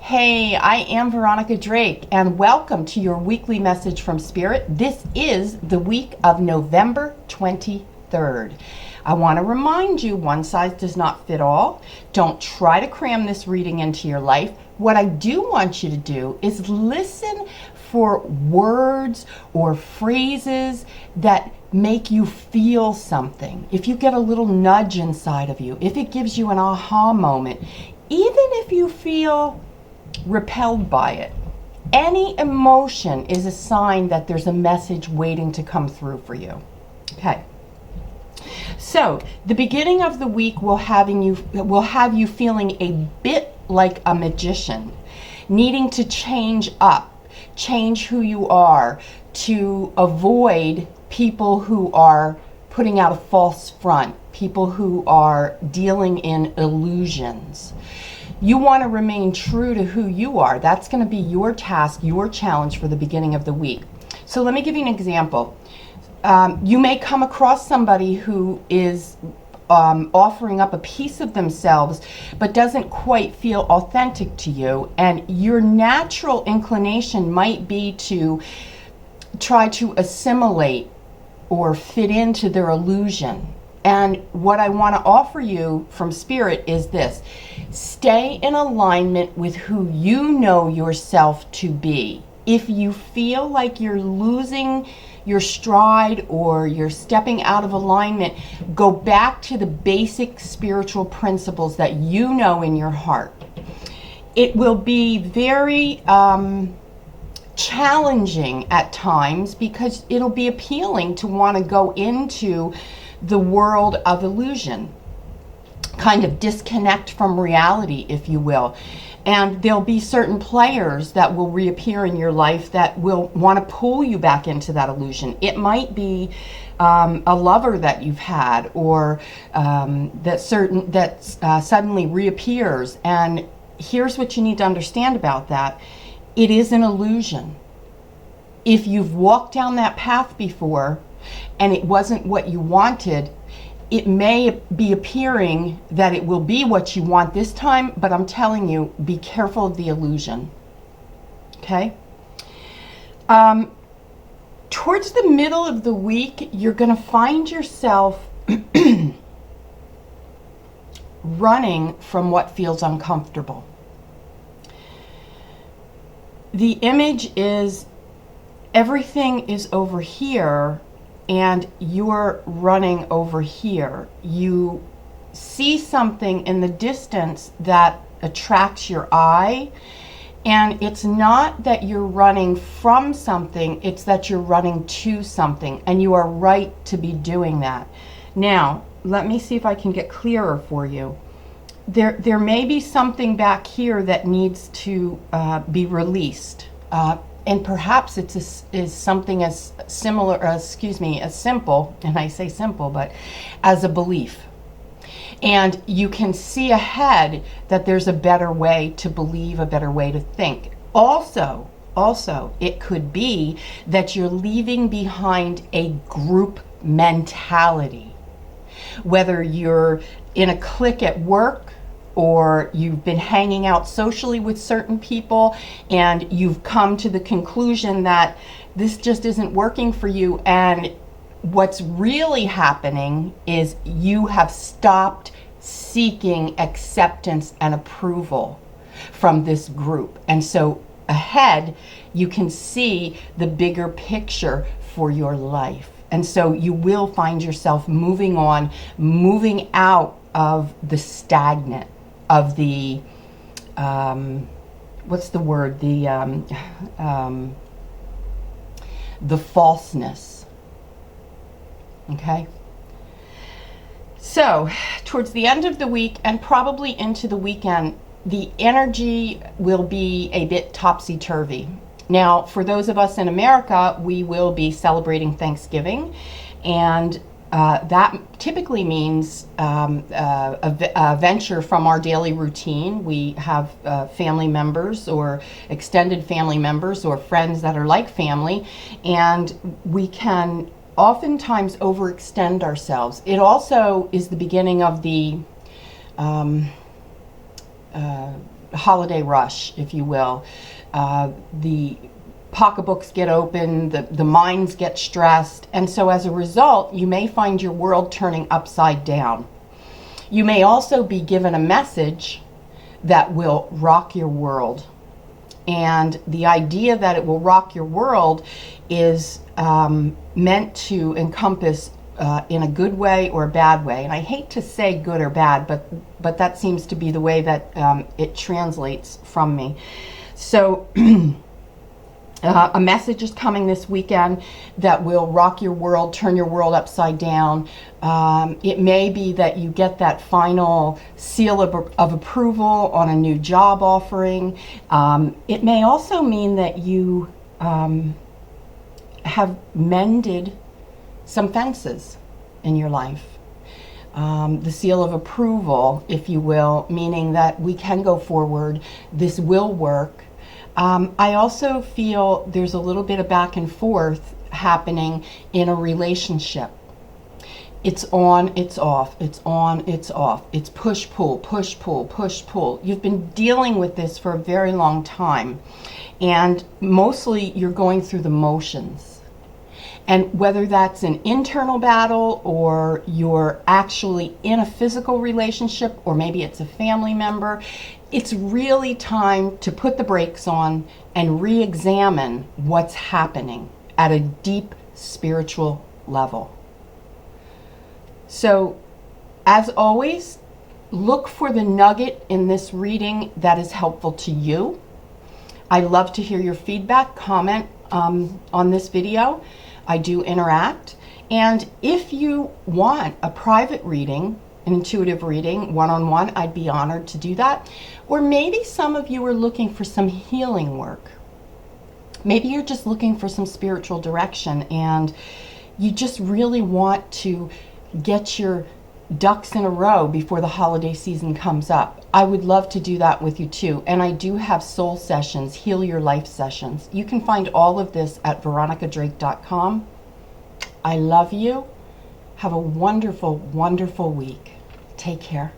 Hey, I am Veronica Drake, and welcome to your weekly message from Spirit. This is the week of November 23rd. I want to remind you, one size does not fit all. Don't try to cram this reading into your life. What I do want you to do is listen for words or phrases that make you feel something. If you get a little nudge inside of you, if it gives you an aha moment, even if you feel repelled by it, any emotion is a sign that there's a message waiting to come through for you. Okay. So the beginning of the week will have you feeling a bit like a magician, needing to change up, change who you are, to avoid people who are putting out a false front, people who are dealing in illusions. You want to remain true to who you are. That's going to be your task, your challenge for the beginning of the week. So let me give you an example. You may come across somebody who is offering up a piece of themselves but doesn't quite feel authentic to you, and your natural inclination might be to try to assimilate or fit into their illusion. And what I want to offer you from Spirit is this: stay in alignment with who you know yourself to be. If you feel like you're losing your stride or you're stepping out of alignment, go back to the basic spiritual principles that you know in your heart. It will be very challenging at times, because it'll be appealing to want to go into the world of illusion, kind of disconnect from reality, if you will. And there'll be certain players that will reappear in your life that will want to pull you back into that illusion. It might be a lover that you've had, or that suddenly reappears. And here's what you need to understand about that: it is an illusion. If you've walked down that path before and it wasn't what you wanted, it may be appearing that it will be what you want this time, but I'm telling you, be careful of the illusion. Okay? Towards the middle of the week, you're going to find yourself running from what feels uncomfortable. The image is everything is over here, and you're running over here. You see something in the distance that attracts your eye, and it's not that you're running from something, it's that you're running to something, and you are right to be doing that. Now, let me see if I can get clearer for you. There may be something back here that needs to be released. And perhaps is something as simple, and I say simple, but as a belief. And you can see ahead that there's a better way to believe, a better way to think. Also, it could be that you're leaving behind a group mentality. Whether you're in a clique at work, or you've been hanging out socially with certain people and you've come to the conclusion that this just isn't working for you, and what's really happening is you have stopped seeking acceptance and approval from this group. And so ahead, you can see the bigger picture for your life. And so you will find yourself moving on, moving out of the stagnant, of the, what's the word? The falseness. Okay? So, towards the end of the week and probably into the weekend, the energy will be a bit topsy-turvy. Now, for those of us in America, we will be celebrating Thanksgiving, and that typically means a venture from our daily routine. We have family members or extended family members or friends that are like family, and we can oftentimes overextend ourselves. It also is the beginning of the holiday rush, if you will. The pocketbooks get open, the minds get stressed, and so as a result, you may find your world turning upside down. You may also be given a message that will rock your world. And the idea that it will rock your world is meant to encompass in a good way or a bad way. And I hate to say good or bad, but that seems to be the way that it translates from me. So a message is coming this weekend that will rock your world, turn your world upside down. It may be that you get that final seal of approval on a new job offering. It may also mean that you have mended some fences in your life. The seal of approval, if you will, meaning that we can go forward, this will work. I also feel there's a little bit of back and forth happening in a relationship. It's on, it's off, it's on, it's off. It's push, pull, push, pull, push, pull. You've been dealing with this for a very long time. And mostly you're going through the motions. And whether that's an internal battle or you're actually in a physical relationship or maybe it's a family member, it's really time to put the brakes on and re-examine what's happening at a deep spiritual level. So, as always, look for the nugget in this reading that is helpful to you. I love to hear your feedback, comment on this video. I do interact. And if you want a private reading, an intuitive reading, one-on-one, I'd be honored to do that. Or maybe some of you are looking for some healing work. Maybe you're just looking for some spiritual direction and you just really want to get your ducks in a row before the holiday season comes up. I would love to do that with you too. And I do have soul sessions, heal your life sessions. You can find all of this at veronicadrake.com. I love you. Have a wonderful, wonderful week. Take care.